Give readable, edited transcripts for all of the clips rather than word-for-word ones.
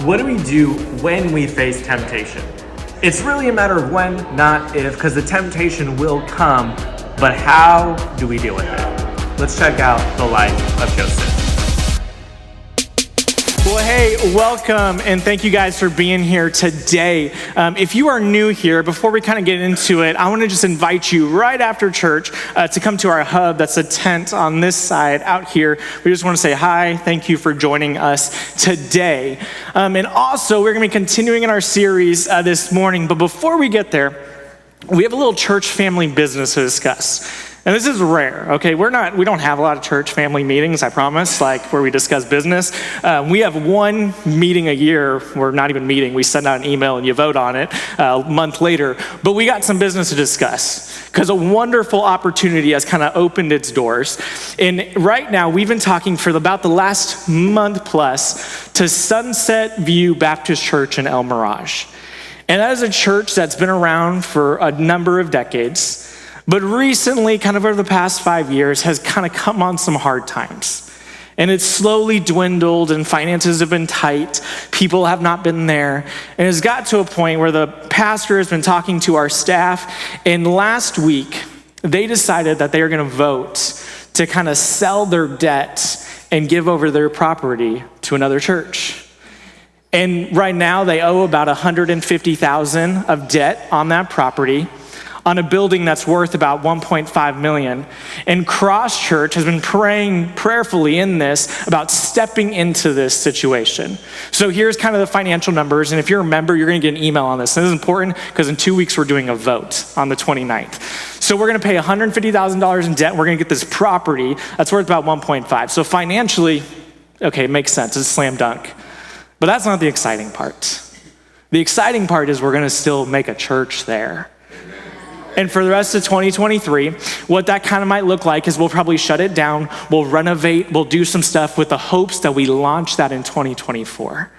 What do we do when we face temptation? It's really a matter of when, not if, because the temptation will come, but how do we deal with it? Let's check out the life of Joseph. Well, hey, welcome, and thank you guys for being here today. If you are new here, before we kind of get into it, I want to just invite you right after church to come to our hub. That's a tent on this side out here. We just want to say hi. Thank you for joining us today. And also, we're going to be continuing in our series this morning. But before we get there, we have a little church family business to discuss. And this is rare, okay? We don't have a lot of church family meetings, I promise, like where we discuss business. We have one meeting a year. We're not even meeting. We send out an email and you vote on it a month later. But we got some business to discuss because a wonderful opportunity has kind of opened its doors. And right now, we've been talking for about the last month plus to Sunset View Baptist Church in El Mirage. And that is a church that's been around for a number of decades. But recently, kind of over the past 5 years, has kind of come on some hard times. And it's slowly dwindled and finances have been tight. People have not been there. And it's got to a point where the pastor has been talking to our staff. And last week, they decided that they are going to vote to kind of sell their debt and give over their property to another church. And right now, they owe about $150,000 of debt on that property, on a building that's worth about $1.5 million. And Cross Church has been praying prayerfully in this about stepping into this situation. So here's kind of the financial numbers. And if you're a member, you're going to get an email on this. And this is important because in 2 weeks, we're doing a vote on the 29th. So we're going to pay $150,000 in debt. We're going to get this property that's worth about 1.5. So financially, okay, it makes sense. It's a slam dunk. But that's not the exciting part. The exciting part is we're going to still make a church there. And for the rest of 2023, what that kind of might look like is we'll probably shut it down, we'll renovate, we'll do some stuff with the hopes that we launch that in 2024.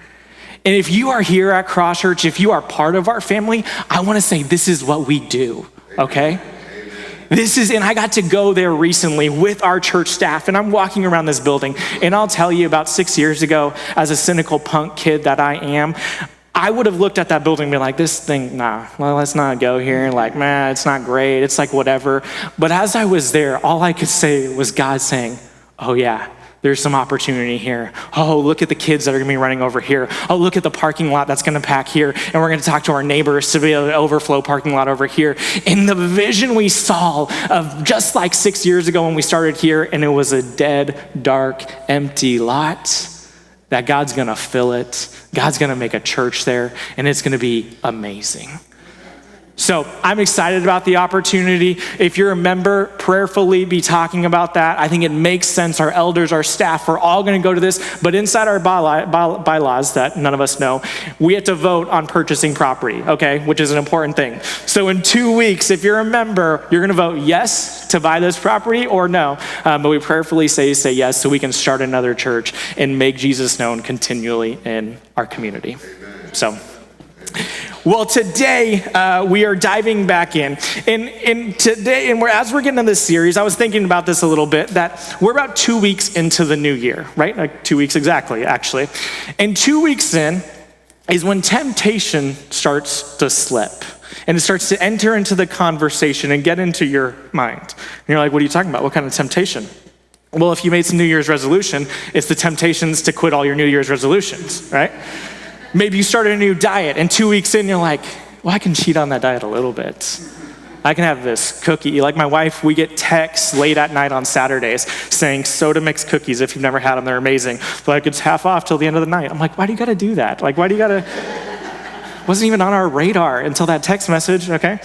And if you are here at Cross Church, if you are part of our family, I want to say this is what we do, okay? And I got to go there recently with our church staff, and I'm walking around this building, and I'll tell you, about 6 years ago, as a cynical punk kid that I am, I would have looked at that building and been like, this thing, well, let's not go here. Like, man, it's not great. It's like whatever. But as I was there, all I could say was God saying, oh yeah, there's some opportunity here. Oh, look at the kids that are gonna be running over here. Oh, look at the parking lot that's gonna pack here. And we're gonna talk to our neighbors to be able to overflow parking lot over here. And the vision we saw of just like 6 years ago when we started here, and it was a dead, dark, empty lot, that God's gonna fill it. God's gonna make a church there, and it's gonna be amazing. So I'm excited about the opportunity. If you're a member, prayerfully be talking about that. I think it makes sense. Our elders, our staff, we're all gonna go to this, but inside our bylaws that none of us know, we have to vote on purchasing property, okay? Which is an important thing. So in 2 weeks, if you're a member, you're gonna vote yes to buy this property or no. But we prayerfully say yes so we can start another church and make Jesus known continually in our community. So. Well, today we are diving back in, and today, and as we're getting into this series, I was thinking about this a little bit, that we're about 2 weeks into the new year, right? Like 2 weeks exactly, actually. And 2 weeks in is when temptation starts to slip, and it starts to enter into the conversation and get into your mind. And you're like, what are you talking about? What kind of temptation? Well, if you made some New Year's resolution, it's the temptations to quit all your New Year's resolutions, right? Maybe you started a new diet, and 2 weeks in, you're like, well, I can cheat on that diet a little bit. I can have this cookie. Like my wife, we get texts late at night on Saturdays saying soda mix cookies. If you've never had them, they're amazing. Like, it's half off till the end of the night. I'm like, why do you gotta do that? Like, why do you gotta... Wasn't even on our radar until that text message, okay?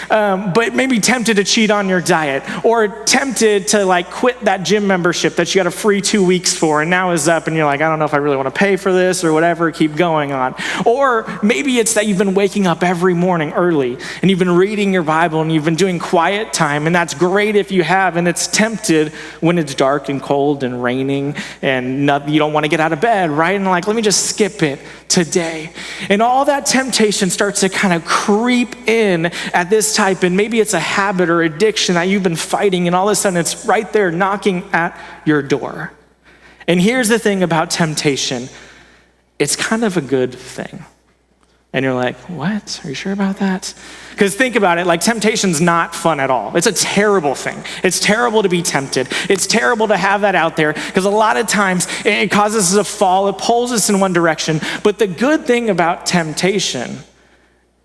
But maybe tempted to cheat on your diet, or tempted to like quit that gym membership that you got a free 2 weeks for and now is up and you're like, I don't know if I really want to pay for this or whatever, keep going on. Or maybe it's that you've been waking up every morning early and you've been reading your Bible and you've been doing quiet time, and that's great if you have, and it's tempted when it's dark and cold and raining and you don't want to get out of bed, right? And like, let me just skip it today. And all that temptation starts to kind of creep in at this type, and maybe it's a habit or addiction that you've been fighting, and all of a sudden it's right there knocking at your door. And here's the thing about temptation. it's kind of a good thing. And you're like, what? Are you sure about that? Because think about it, like temptation's not fun at all. It's a terrible thing. It's terrible to be tempted. It's terrible to have that out there because a lot of times it causes us to fall. It pulls us in one direction. But the good thing about temptation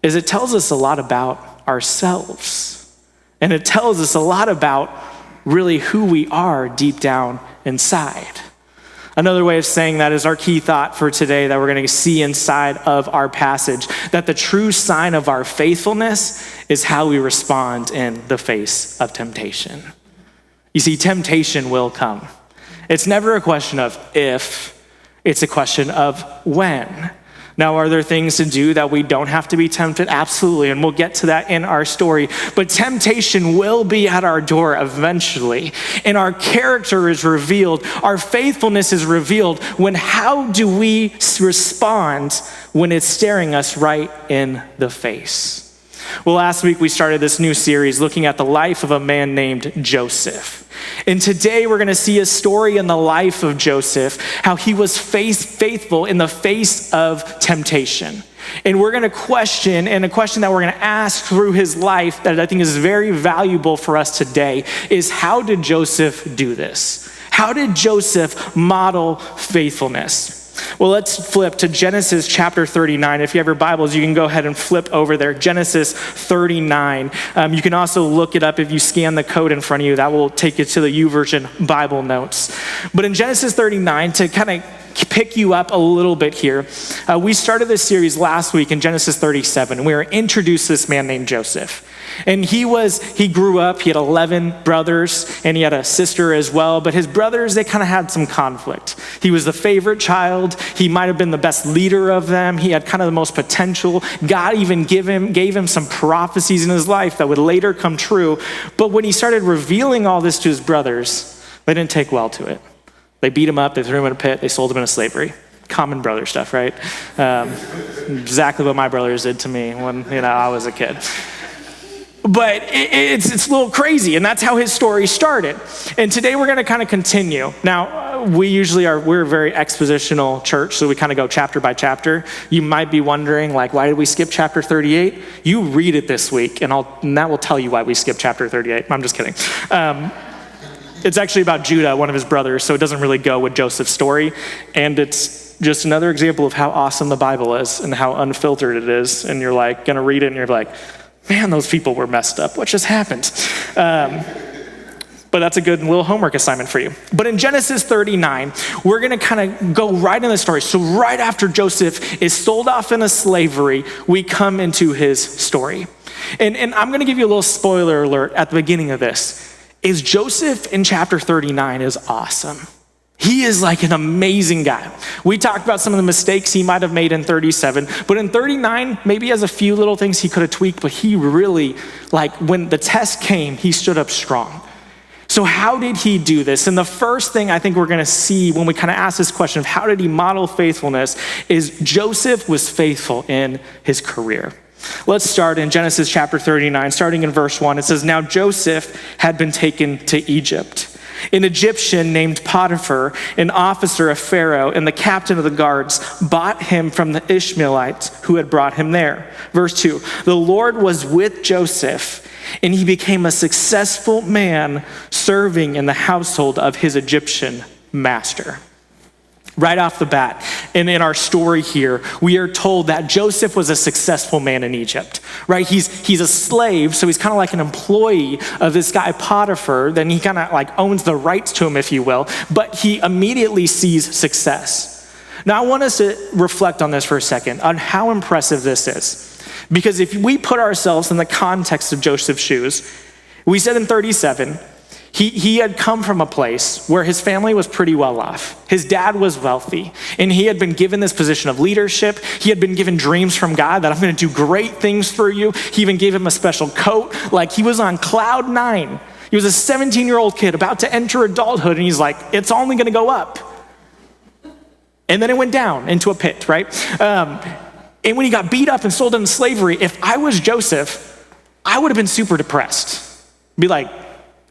is it tells us a lot about ourselves. And it tells us a lot about really who we are deep down inside. Another way of saying that is our key thought for today that we're going to see inside of our passage, that the true sign of our faithfulness is how we respond in the face of temptation. You see, temptation will come. It's never a question of if, it's a question of when. Now, are there things to do that we don't have to be tempted? Absolutely, and we'll get to that in our story. But temptation will be at our door eventually, and our character is revealed. Our faithfulness is revealed when how do we respond when it's staring us right in the face? Well, last week we started this new series looking at the life of a man named Joseph. And today we're going to see a story in the life of Joseph, how he was faithful in the face of temptation. And we're going to question, and a question that we're going to ask through his life that I think is very valuable for us today is, how did Joseph do this? How did Joseph model faithfulness? Well, let's flip to Genesis chapter 39. If you have your Bibles, you can go ahead and flip over there. Genesis 39. You can also look it up if you scan the code in front of you. That will take you to the YouVersion Bible notes. But in Genesis 39, to kind of pick you up a little bit here, we started this series last week in Genesis 37. We were introduced to this man named Joseph. And he grew up, he had 11 brothers, and he had a sister as well. But his brothers, they kind of had some conflict. He was the favorite child. He might have been the best leader of them. He had kind of the most potential. God even gave him some prophecies in his life that would later come true. But when he started revealing all this to his brothers, they didn't take well to it. They beat him up, they threw him in a pit, they sold him into slavery. Common brother stuff, right? Exactly what my brothers did to me when I was a kid. But it's a little crazy, and that's how his story started. And today we're going to kind of continue. Now, we're a very expositional church, so we kind of go chapter by chapter. You might be wondering, like, why did we skip chapter 38? You read it this week, and that will tell you why we skipped chapter 38. I'm just kidding. It's actually about Judah, one of his brothers, so it doesn't really go with Joseph's story. And it's just another example of how awesome the Bible is and how unfiltered it is. And you're like, going to read it, and you're like, man, those people were messed up. What just happened? But that's a good little homework assignment for you. But in Genesis 39, we're going to kind of go right in the story. So right after Joseph is sold off into slavery, we come into his story. And I'm going to give you a little spoiler alert at the beginning of this. Is Joseph in chapter 39 is awesome. He is like an amazing guy. We talked about some of the mistakes he might have made in 37, but in 39, maybe he has a few little things he could have tweaked, but he really, like when the test came, he stood up strong. So how did he do this? And the first thing I think we're gonna see when we kind of ask this question of how did he model faithfulness is Joseph was faithful in his career. Let's start in Genesis chapter 39, starting in verse 1. It says, now Joseph had been taken to Egypt. An Egyptian named Potiphar, an officer of Pharaoh and the captain of the guards, bought him from the Ishmaelites who had brought him there. Verse 2, the Lord was with Joseph, and he became a successful man serving in the household of his Egyptian master. Right off the bat, and in our story here, we are told that Joseph was a successful man in Egypt, right? He's a slave, so he's kind of like an employee of this guy Potiphar. Then he kind of like owns the rights to him, if you will, but he immediately sees success. Now, I want us to reflect on this for a second, on how impressive this is. Because if we put ourselves in the context of Joseph's shoes, we said in 37, He had come from a place where his family was pretty well off. His dad was wealthy, and he had been given this position of leadership. He had been given dreams from God that I'm going to do great things for you. He even gave him a special coat. Like he was on cloud 9. He was a 17-year-old kid about to enter adulthood, and he's like, it's only going to go up. And then it went down into a pit, right? And when he got beat up and sold into slavery, if I was Joseph, I would have been super depressed. Be like,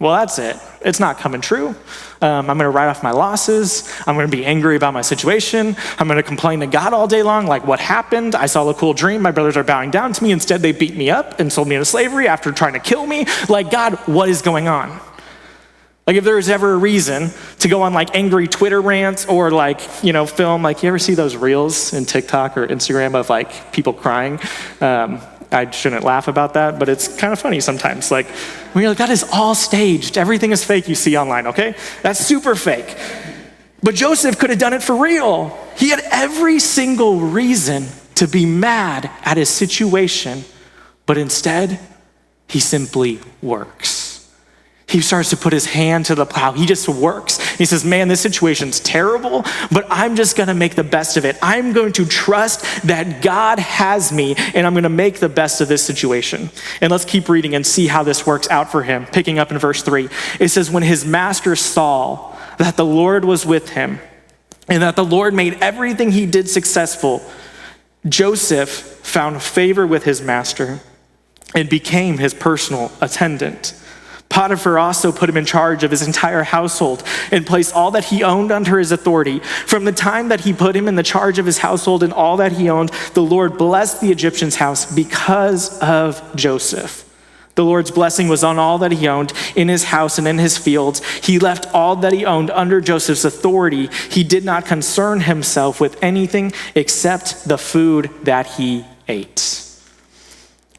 well, that's it. It's not coming true. I'm going to write off my losses. I'm going to be angry about my situation. I'm going to complain to God all day long, like, what happened? I saw a cool dream. My brothers are bowing down to me. Instead, they beat me up and sold me into slavery after trying to kill me. Like, God, what is going on? Like, if there was ever a reason to go on like angry Twitter rants or like, film, like, you ever see those reels in TikTok or Instagram of like people crying? I shouldn't laugh about that, but it's kind of funny sometimes. Like, when you're like, that is all staged. Everything is fake you see online, okay? That's super fake. But Joseph could have done it for real. He had every single reason to be mad at his situation, but instead, he simply works. He starts to put his hand to the plow. He just works. He says, man, this situation's terrible, but I'm just gonna make the best of it. I'm going to trust that God has me, and I'm gonna make the best of this situation. And let's keep reading and see how this works out for him. Picking up in verse 3, it says, when his master saw that the Lord was with him, and that the Lord made everything he did successful, Joseph found favor with his master and became his personal attendant. Potiphar also put him in charge of his entire household and placed all that he owned under his authority. From the time that he put him in the charge of his household and all that he owned, the Lord blessed the Egyptian's house because of Joseph. The Lord's blessing was on all that he owned in his house and in his fields. He left all that he owned under Joseph's authority. He did not concern himself with anything except the food that he ate.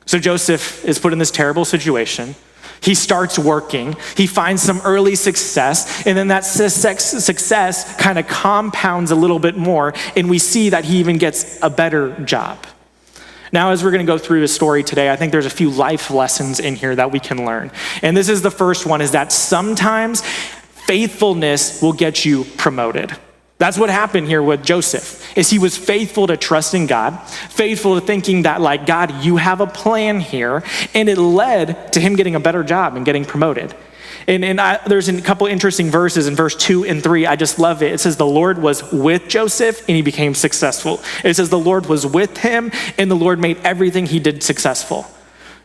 So Joseph is put in this terrible situation. He starts working, he finds some early success, and then that success kind of compounds a little bit more, and we see that he even gets a better job. Now, as we're gonna go through the story today, I think there's a few life lessons in here that we can learn. And this is the first one, is that sometimes faithfulness will get you promoted. That's what happened here with Joseph, is he was faithful to trusting God, faithful to thinking that like, God, you have a plan here, and it led to him getting a better job and getting promoted. And there's a couple interesting verses in verse 2 and 3. I just love it. It says the Lord was with Joseph and he became successful. It says the Lord was with him and the Lord made everything he did successful.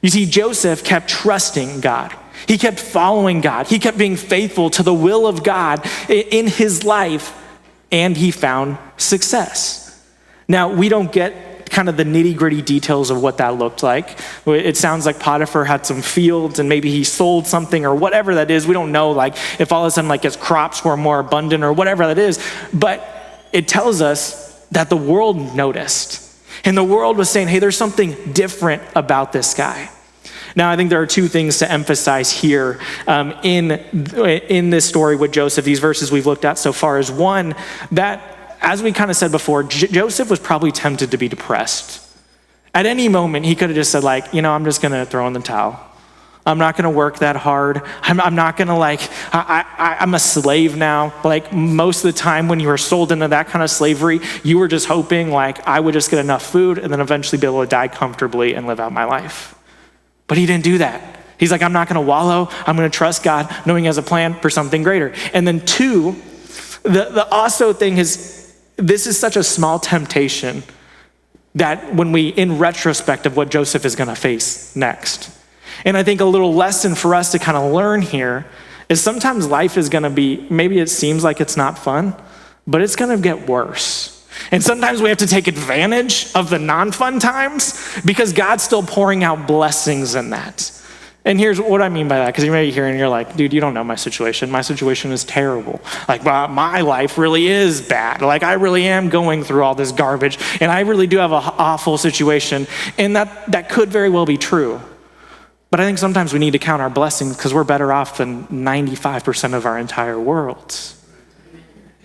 You see, Joseph kept trusting God. He kept following God. He kept being faithful to the will of God in his life, and he found success. Now, we don't get kind of the nitty-gritty details of what that looked like. It sounds like Potiphar had some fields and maybe he sold something or whatever that is. We don't know like if all of a sudden like his crops were more abundant or whatever that is, but it tells us that the world noticed. And the world was saying, hey, there's something different about this guy. Now, I think there are two things to emphasize here in this story with Joseph, these verses we've looked at so far, is one, that as we kind of said before, Joseph was probably tempted to be depressed. At any moment, he could have just said like, I'm just gonna throw in the towel. I'm not gonna work that hard. I'm not gonna I'm a slave now. Like most of the time when you were sold into that kind of slavery, you were just hoping like I would just get enough food and then eventually be able to die comfortably and live out my life. But he didn't do that. He's like, I'm not gonna wallow. I'm gonna trust God, knowing he has a plan for something greater. And then two, the also thing is, this is such a small temptation that when we, in retrospect of what Joseph is gonna face next. And I think a little lesson for us to kind of learn here is sometimes life is gonna be, maybe it seems like it's not fun, but it's gonna get worse. And sometimes we have to take advantage of the non-fun times because God's still pouring out blessings in that. And here's what I mean by that, because you may be here and you're like, dude, you don't know my situation. My situation is terrible. Like my life really is bad. Like I really am going through all this garbage and I really do have an awful situation. And that could very well be true. But I think sometimes we need to count our blessings because we're better off than 95% of our entire world.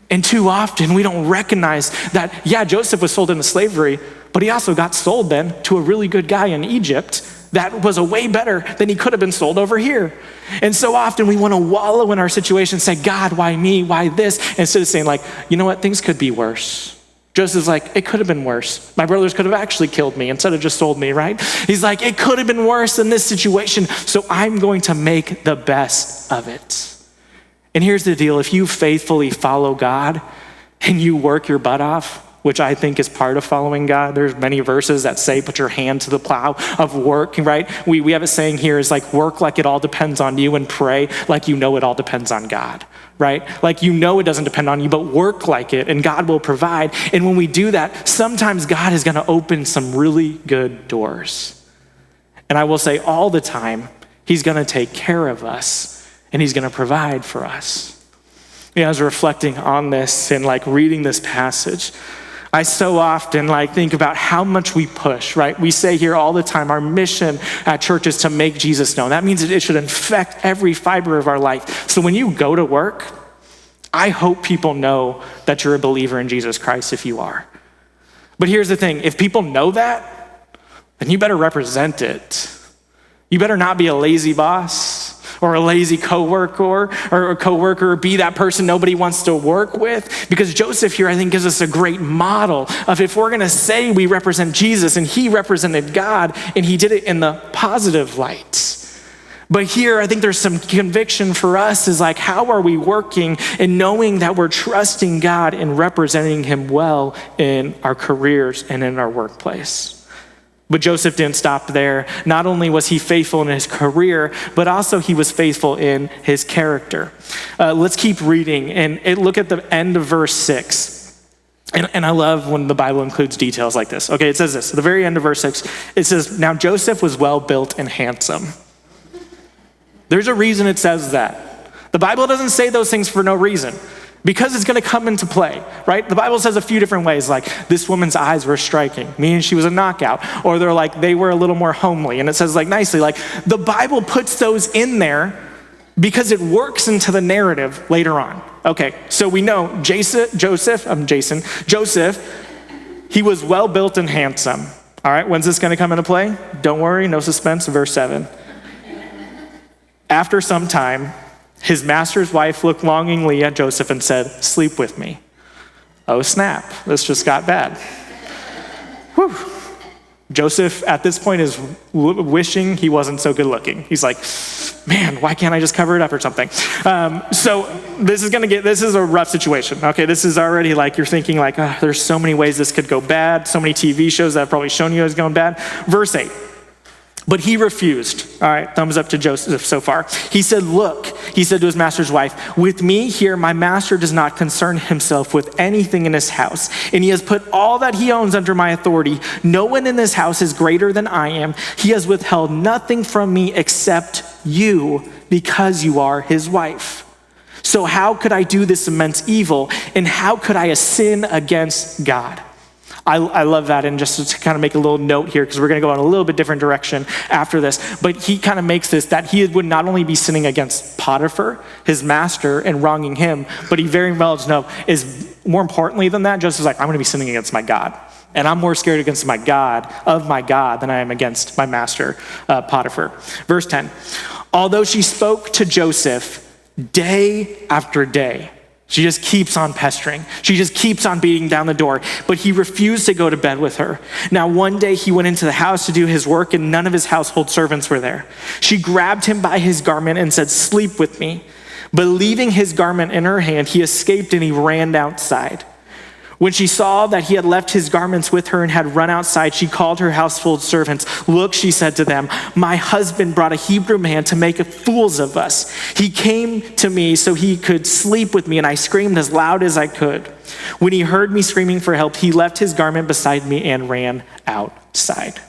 And too often we don't recognize that, yeah, Joseph was sold into slavery, but he also got sold then to a really good guy in Egypt that was a way better than he could have been sold over here. And so often we want to wallow in our situation and say, God, why me? Why this? Instead of saying like, you know what, things could be worse. Joseph's like, it could have been worse. My brothers could have actually killed me instead of just sold me, right? He's like, it could have been worse than this situation, so I'm going to make the best of it. And here's the deal, if you faithfully follow God and you work your butt off, which I think is part of following God. There's many verses that say, put your hand to the plow of work, right? We have a saying here is like, work like it all depends on you and pray like you know it all depends on God, right? Like you know it doesn't depend on you, but work like it and God will provide. And when we do that, sometimes God is gonna open some really good doors. And I will say all the time, he's gonna take care of us and he's gonna provide for us. I was reflecting on this and like reading this passage. I so often think about how much we push, right? We say here all the time, our mission at church is to make Jesus known. That means that it should infect every fiber of our life. So when you go to work, I hope people know that you're a believer in Jesus Christ if you are. But here's the thing, if people know that, then you better represent it. You better not be a lazy boss or a lazy coworker or be that person nobody wants to work with. Because Joseph here, I think, gives us a great model of if we're gonna say we represent Jesus and he represented God and he did it in the positive light. But here, I think there's some conviction for us is like, how are we working and knowing that we're trusting God and representing him well in our careers and in our workplace? But Joseph didn't stop there. Not only was he faithful in his career, but also he was faithful in his character. Let's keep reading and look at the end of verse 6. And I love when the Bible includes details like this. Okay, it says this, at the very end of verse 6, it says, now Joseph was well built and handsome. There's a reason it says that. The Bible doesn't say those things for no reason. Because it's gonna come into play, right? The Bible says a few different ways, like this woman's eyes were striking, meaning she was a knockout, or they were a little more homely, and it says nicely, the Bible puts those in there because it works into the narrative later on. Okay, so we know Joseph, he was well built and handsome. All right, when's this gonna come into play? Don't worry, no suspense, verse 7. After some time, his master's wife looked longingly at Joseph and said, sleep with me. Oh snap, this just got bad. Whew. Joseph at this point is wishing he wasn't so good looking. He's like, man, why can't I just cover it up or something? So this is a rough situation. Okay, this is already you're thinking there's so many ways this could go bad, so many TV shows that have probably shown you it's going bad. Verse 8. But he refused. All right, thumbs up to Joseph so far. He said, look, he said to his master's wife, with me here, my master does not concern himself with anything in his house, and he has put all that he owns under my authority. No one in this house is greater than I am. He has withheld nothing from me except you, because you are his wife. So how could I do this immense evil, and how could I sin against God? I love that, and just to kind of make a little note here, because we're going to go in a little bit different direction after this, but he kind of makes this that he would not only be sinning against Potiphar, his master, and wronging him, but he very well is more importantly than that, Joseph's I'm going to be sinning against my God. And I'm more scared against my God, than I am against my master, Potiphar. Verse 10, although she spoke to Joseph day after day, she just keeps on pestering. She just keeps on beating down the door, but he refused to go to bed with her. Now, one day he went into the house to do his work and none of his household servants were there. She grabbed him by his garment and said, sleep with me. But leaving his garment in her hand, he escaped and he ran outside. When she saw that he had left his garments with her and had run outside, she called her household servants. Look, she said to them, my husband brought a Hebrew man to make fools of us. He came to me so he could sleep with me, and I screamed as loud as I could. When he heard me screaming for help, he left his garment beside me and ran outside.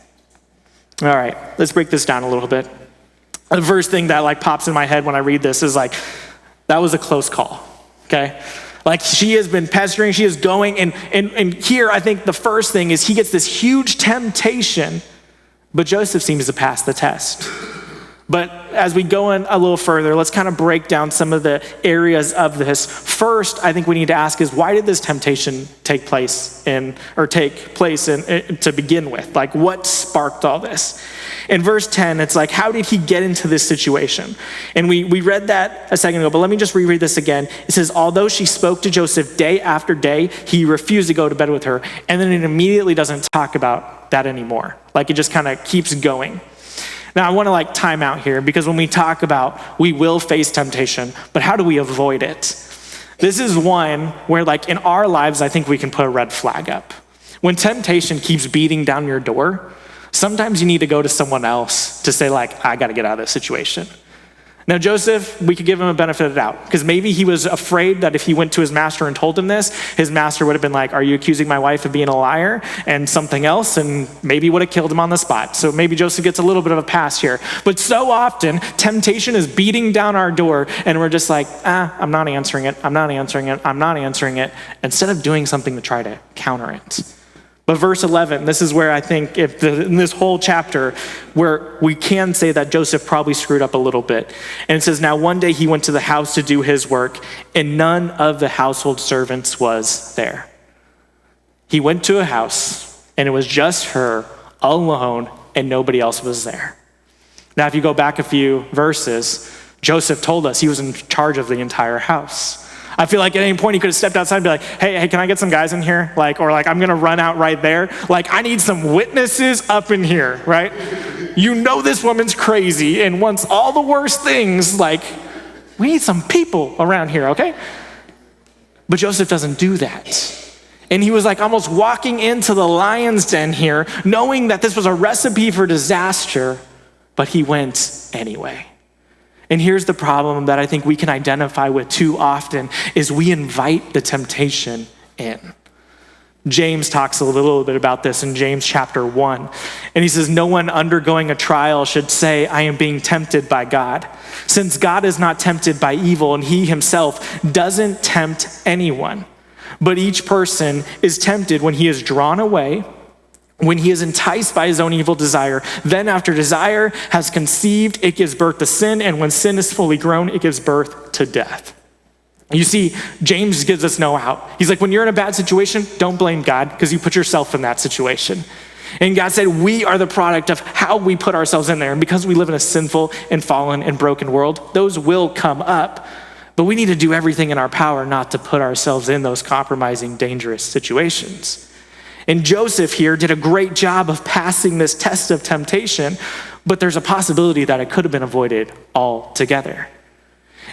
All right, let's break this down a little bit. The first thing that pops in my head when I read this is that was a close call, okay? She has been pestering, she is going, and here I think the first thing is he gets this huge temptation, but Joseph seems to pass the test. But as we go in a little further, let's kind of break down some of the areas of this. First, I think we need to ask is, why did this temptation take place to begin with? What sparked all this? In verse 10, it's how did he get into this situation? And we read that a second ago, but let me just reread this again. It says, although she spoke to Joseph day after day, he refused to go to bed with her. And then it immediately doesn't talk about that anymore. It just kind of keeps going. Now, I want to time out here, because when we talk about we will face temptation, but how do we avoid it? This is one where like in our lives, I think we can put a red flag up. When temptation keeps beating down your door, sometimes you need to go to someone else to say like, I gotta get out of this situation. Now Joseph, we could give him a benefit of the doubt because maybe he was afraid that if he went to his master and told him this, his master would have been like, are you accusing my wife of being a liar and something else? And maybe would have killed him on the spot. So maybe Joseph gets a little bit of a pass here. But so often temptation is beating down our door and we're just like, I'm not answering it. I'm not answering it. I'm not answering it. Instead of doing something to try to counter it. But verse 11, this is where I think in this whole chapter where we can say that Joseph probably screwed up a little bit. And it says, now one day he went to the house to do his work and none of the household servants was there. He went to a house and it was just her alone and nobody else was there. Now, if you go back a few verses, Joseph told us he was in charge of the entire house. I feel like at any point he could have stepped outside and be like, hey, can I get some guys in here? Or I'm gonna run out right there. I need some witnesses up in here, right? You know this woman's crazy and wants all the worst things. We need some people around here, okay? But Joseph doesn't do that. And he was almost walking into the lion's den here, knowing that this was a recipe for disaster, but he went anyway. And here's the problem that I think we can identify with too often is we invite the temptation in. James talks a little bit about this in James chapter 1. And he says, no one undergoing a trial should say, I am being tempted by God. Since God is not tempted by evil and he himself doesn't tempt anyone. But each person is tempted when he is drawn away, when he is enticed by his own evil desire. Then after desire has conceived, it gives birth to sin. And when sin is fully grown, it gives birth to death. You see, James gives us no out. He's like, when you're in a bad situation, don't blame God because you put yourself in that situation. And God said, we are the product of how we put ourselves in there. And because we live in a sinful and fallen and broken world, those will come up. But we need to do everything in our power not to put ourselves in those compromising, dangerous situations. And Joseph here did a great job of passing this test of temptation, but there's a possibility that it could have been avoided altogether.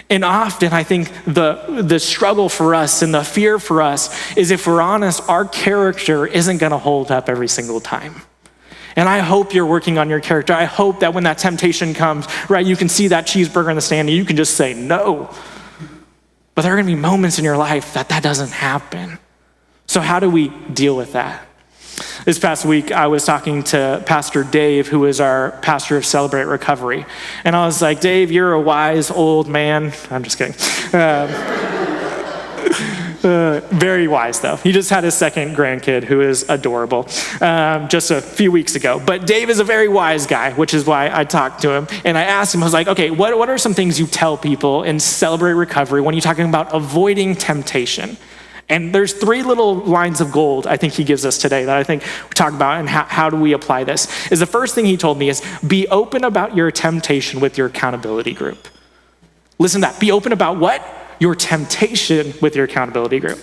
And often I think the struggle for us and the fear for us is, if we're honest, our character isn't gonna hold up every single time. And I hope you're working on your character. I hope that when that temptation comes, right, you can see that cheeseburger in the stand and you can just say no. But there are gonna be moments in your life that doesn't happen. So how do we deal with that? This past week, I was talking to Pastor Dave, who is our pastor of Celebrate Recovery. And I was like, Dave, you're a wise old man. I'm just kidding. Very wise, though. He just had his second grandkid, who is adorable, just a few weeks ago. But Dave is a very wise guy, which is why I talked to him. And I asked him, I was like, okay, what are some things you tell people in Celebrate Recovery when you're talking about avoiding temptation? And there's 3 little lines of gold I think he gives us today that I think we talk about, and how do we apply this. Is the first thing he told me is, be open about your temptation with your accountability group. Listen to that. Be open about what? Your temptation with your accountability group.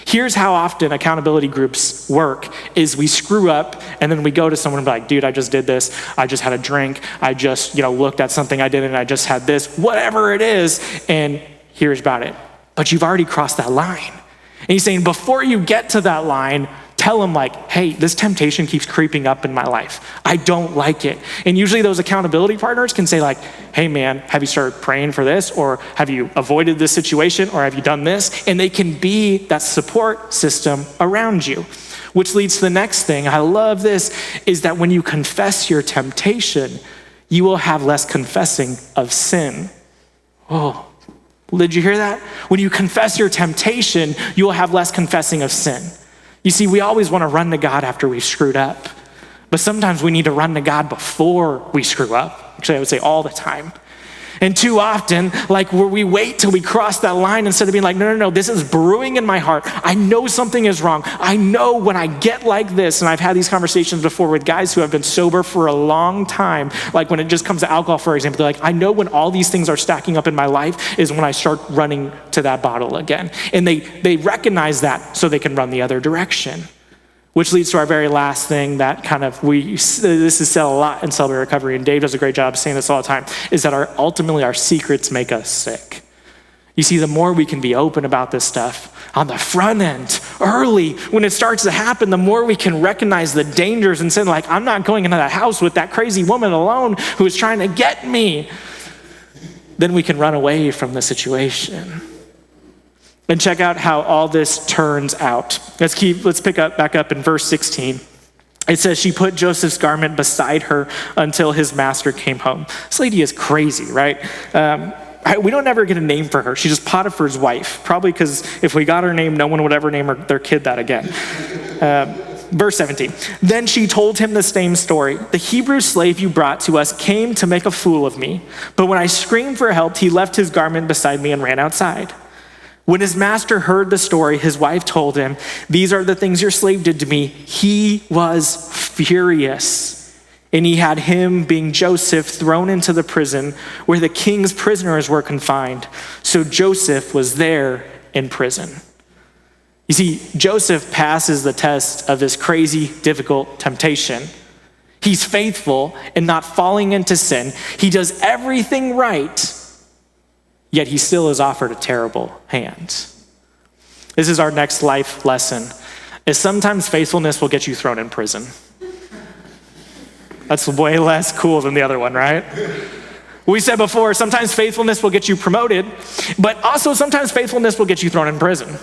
Here's how often accountability groups work is we screw up and then we go to someone and be like, dude, I just did this. I just had a drink. I just, looked at something I did and I just had this, whatever it is. And here's about it. But you've already crossed that line. And he's saying, before you get to that line, tell him hey, this temptation keeps creeping up in my life. I don't like it. And usually those accountability partners can say hey man, have you started praying for this? Or have you avoided this situation? Or have you done this? And they can be that support system around you. Which leads to the next thing. I love this, is that when you confess your temptation, you will have less confessing of sin. Oh. Did you hear that? When you confess your temptation, you will have less confessing of sin. You see, we always want to run to God after we've screwed up. But sometimes we need to run to God before we screw up. Actually, I would say all the time. And too often, where we wait till we cross that line instead of being no, this is brewing in my heart. I know something is wrong. I know when I get like this, and I've had these conversations before with guys who have been sober for a long time, when it just comes to alcohol, for example, they're I know when all these things are stacking up in my life is when I start running to that bottle again. And they recognize that so they can run the other direction. Which leads to our very last thing that this is said a lot in Celebrate Recovery, and Dave does a great job saying this all the time, is that ultimately our secrets make us sick. You see, the more we can be open about this stuff on the front end, early, when it starts to happen, the more we can recognize the dangers and say, like, I'm not going into that house with that crazy woman alone who is trying to get me. Then we can run away from the situation. And check out how all this turns out. Let's pick up back up in verse 16. It says, she put Joseph's garment beside her until his master came home. This lady is crazy, right? We don't ever get a name for her. She's just Potiphar's wife, probably because if we got her name, no one would ever name their kid that again. Verse 17, then she told him the same story. The Hebrew slave you brought to us came to make a fool of me, but when I screamed for help, he left his garment beside me and ran outside. When his master heard the story, his wife told him, these are the things your slave did to me. He was furious. And he had him, being Joseph, thrown into the prison where the king's prisoners were confined. So Joseph was there in prison. You see, Joseph passes the test of this crazy, difficult temptation. He's faithful in not falling into sin. He does everything right, yet he still is offered a terrible hand. This is our next life lesson, is sometimes faithfulness will get you thrown in prison. That's way less cool than the other one, right? We said before, sometimes faithfulness will get you promoted, but also sometimes faithfulness will get you thrown in prison.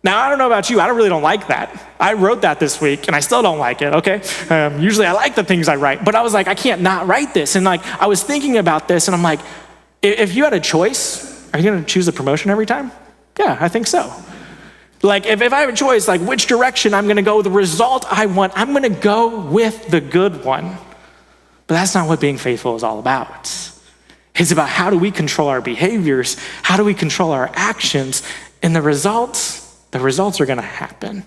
Now, I don't know about you, I really don't like that. I wrote that this week, and I still don't like it, okay? Usually I like the things I write, but I was like, I can't not write this. And like, I was thinking about this, and I'm like, if you had a choice, are you gonna choose a promotion every time? Yeah, I think so. Like, if I have a choice, like which direction I'm gonna go, the result I want, I'm gonna go with the good one. But that's not what being faithful is all about. It's about how do we control our behaviors, how do we control our actions, and the results are gonna happen.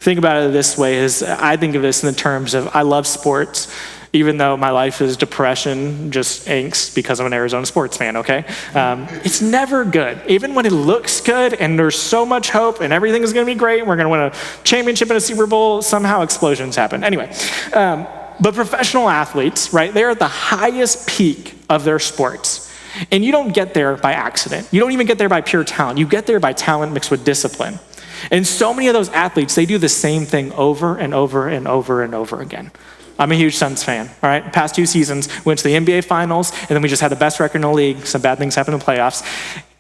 Think about it this way, is I think of this in the terms of, I love sports, even though my life is depression, just angst because I'm an Arizona sports fan, okay? It's never good. Even when it looks good and there's so much hope and everything is gonna be great, and we're gonna win a championship and a Super Bowl, somehow explosions happen. Anyway, but professional athletes, right? They're at the highest peak of their sports. And you don't get there by accident. You don't even get there by pure talent. You get there by talent mixed with discipline. And so many of those athletes, they do the same thing over and over and over and over again. I'm a huge Suns fan, all right? Past 2 seasons, went to the NBA Finals, and then we just had the best record in the league. Some bad things happened in the playoffs.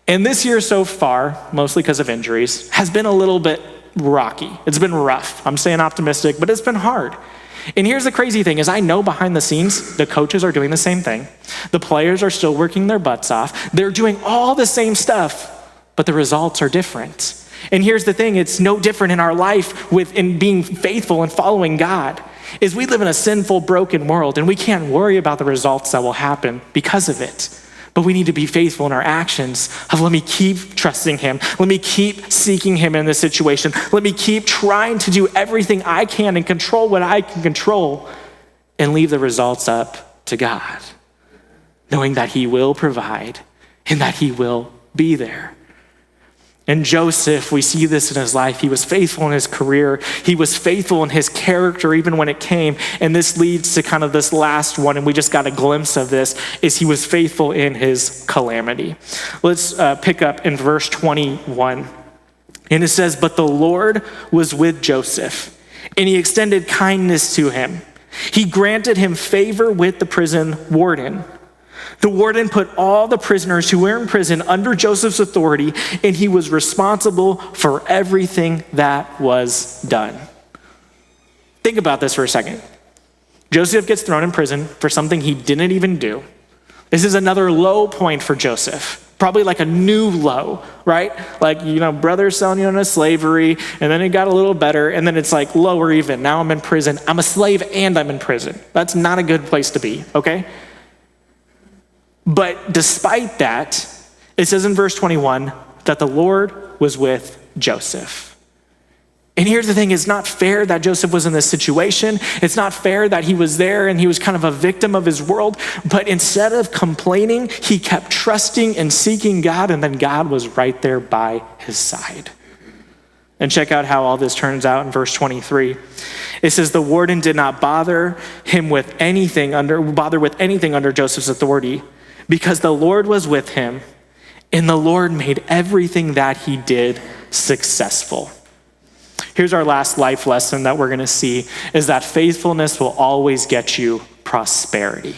And this year so far, mostly because of injuries, has been a little bit rocky. It's been rough. I'm staying optimistic, but it's been hard. And here's the crazy thing, is I know behind the scenes, the coaches are doing the same thing. The players are still working their butts off. They're doing all the same stuff, but the results are different. And here's the thing, it's no different in our life in being faithful and following God. Is we live in a sinful, broken world, and we can't worry about the results that will happen because of it. But we need to be faithful in our actions of, let me keep trusting him. Let me keep seeking him in this situation. Let me keep trying to do everything I can and control what I can control, and leave the results up to God, knowing that he will provide and that he will be there. And Joseph, we see this in his life. He was faithful in his career. He was faithful in his character, even when it came. And this leads to kind of this last one, and we just got a glimpse of this, is he was faithful in his calamity. Let's pick up in verse 21. And it says, but the Lord was with Joseph, and he extended kindness to him. He granted him favor with the prison warden. The warden put all the prisoners who were in prison under Joseph's authority, and he was responsible for everything that was done. Think about this for a second. Joseph gets thrown in prison for something he didn't even do. This is another low point for Joseph, probably like a new low, right? Like, brothers selling you into slavery, and then it got a little better, and then it's like lower even. Now I'm in prison. I'm a slave and I'm in prison. That's not a good place to be, okay? But despite that, it says in verse 21 that the Lord was with Joseph. And here's the thing, it's not fair that Joseph was in this situation. It's not fair that he was there and he was kind of a victim of his world. But instead of complaining, he kept trusting and seeking God, and then God was right there by his side. And check out how all this turns out in verse 23. It says, the warden did not bother with anything under Joseph's authority, because the Lord was with him, And the Lord made everything that he did successful. Here's our last life lesson that we're going to see is that faithfulness will always get you prosperity.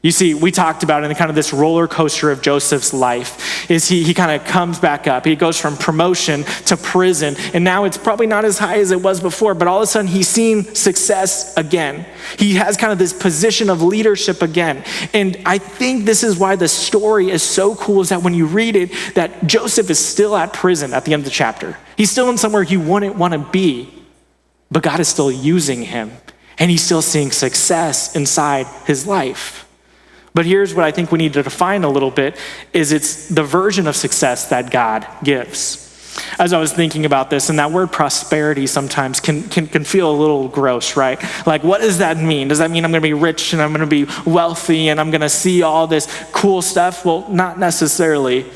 You see, we talked about in kind of this roller coaster of Joseph's life is he kind of comes back up. He goes from promotion to prison, and now it's probably not as high as it was before, but all of a sudden he's seen success again. He has kind of this position of leadership again. And I think this is why the story is so cool is that when you read it, that Joseph is still at prison at the end of the chapter. He's still in somewhere he wouldn't want to be, but God is still using him, and he's still seeing success inside his life. But here's what I think we need to define a little bit is it's the version of success that God gives. As I was thinking about this, and that word prosperity sometimes can feel a little gross, right? Like, what does that mean? Does that mean I'm going to be rich and I'm going to be wealthy and I'm going to see all this cool stuff? Well, not necessarily.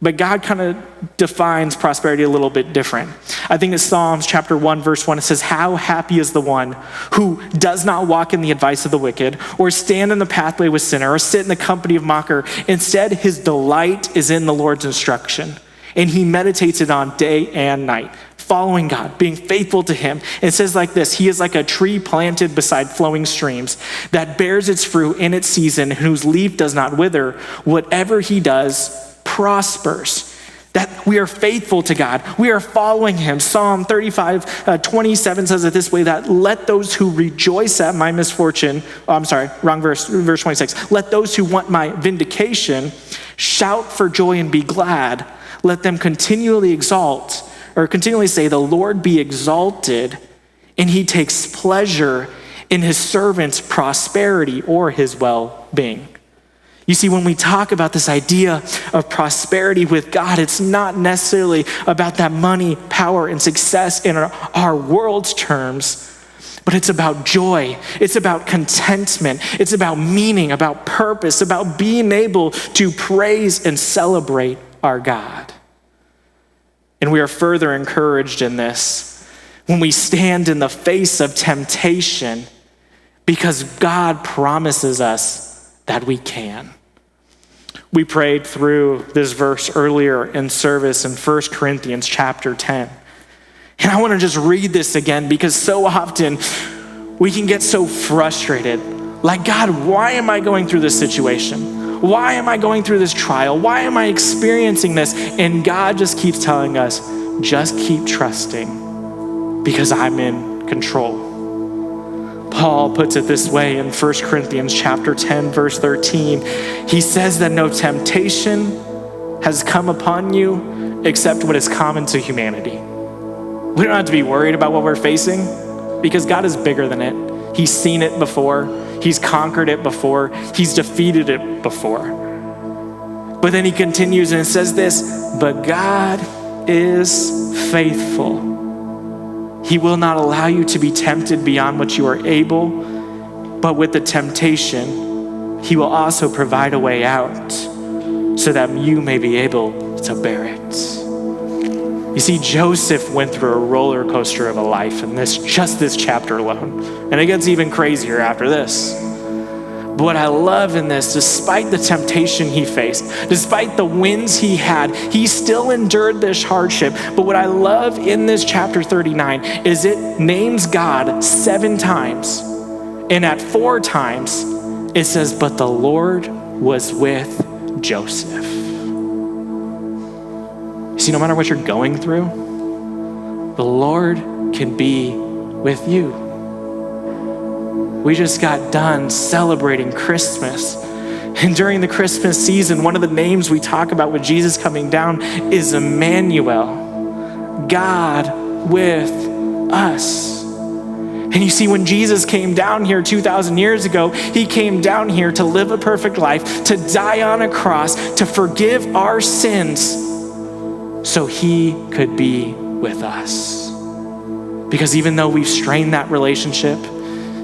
But God kind of defines prosperity a little bit different. I think it's Psalms chapter 1, verse 1. It says, how happy is the one who does not walk in the advice of the wicked, or stand in the pathway with sinner, or sit in the company of mocker. Instead, his delight is in the Lord's instruction, and he meditates it on day and night, following God, being faithful to him. It says like this, he is like a tree planted beside flowing streams that bears its fruit in its season, whose leaf does not wither. Whatever he does prospers. That we are faithful to God. We are following him. Psalm 35:27 says it this way, that let those who rejoice at my misfortune, wrong verse 26. Let those who want my vindication shout for joy and be glad. Let them continually say, the Lord be exalted, and he takes pleasure in his servants' prosperity or his well-being. You see, when we talk about this idea of prosperity with God, it's not necessarily about that money, power, and success in our world's terms, but it's about joy. It's about contentment. It's about meaning, about purpose, about being able to praise and celebrate our God. And we are further encouraged in this when we stand in the face of temptation because God promises us that we can. We prayed through this verse earlier in service in 1 Corinthians chapter 10. And I want to just read this again because so often we can get so frustrated. Like, God, why am I going through this situation? Why am I going through this trial? Why am I experiencing this? And God just keeps telling us, just keep trusting because I'm in control. Paul puts it this way in 1 Corinthians chapter 10, verse 13. He says that no temptation has come upon you except what is common to humanity. We don't have to be worried about what we're facing because God is bigger than it. He's seen it before. He's conquered it before. He's defeated it before. But then he continues and it says this, but God is faithful. He will not allow you to be tempted beyond what you are able, but with the temptation, he will also provide a way out so that you may be able to bear it. You see, Joseph went through a roller coaster of a life in just this chapter alone. And it gets even crazier after this. But what I love in this, despite the temptation he faced, despite the wins he had, he still endured this hardship. But what I love in this chapter 39 is it names God 7 times. And at 4 times, it says, but the Lord was with Joseph. You see, no matter what you're going through, the Lord can be with you. We just got done celebrating Christmas. And during the Christmas season, one of the names we talk about with Jesus coming down is Emmanuel, God with us. And you see, when Jesus came down here 2,000 years ago, he came down here to live a perfect life, to die on a cross, to forgive our sins so he could be with us. Because even though we've strained that relationship,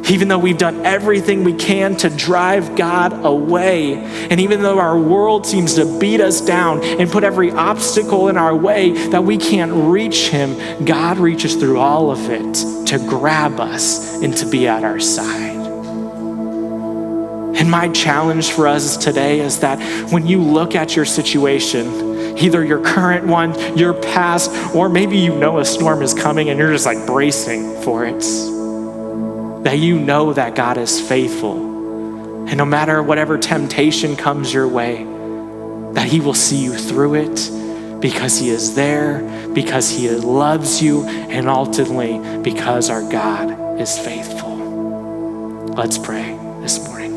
even though we've done everything we can to drive God away, and even though our world seems to beat us down and put every obstacle in our way that we can't reach him, God reaches through all of it to grab us and to be at our side. And my challenge for us today is that when you look at your situation, either your current one, your past, or maybe you know a storm is coming and you're just like bracing for it, that you know that God is faithful. And no matter whatever temptation comes your way, that he will see you through it because he is there, because he loves you, and ultimately because our God is faithful. Let's pray this morning.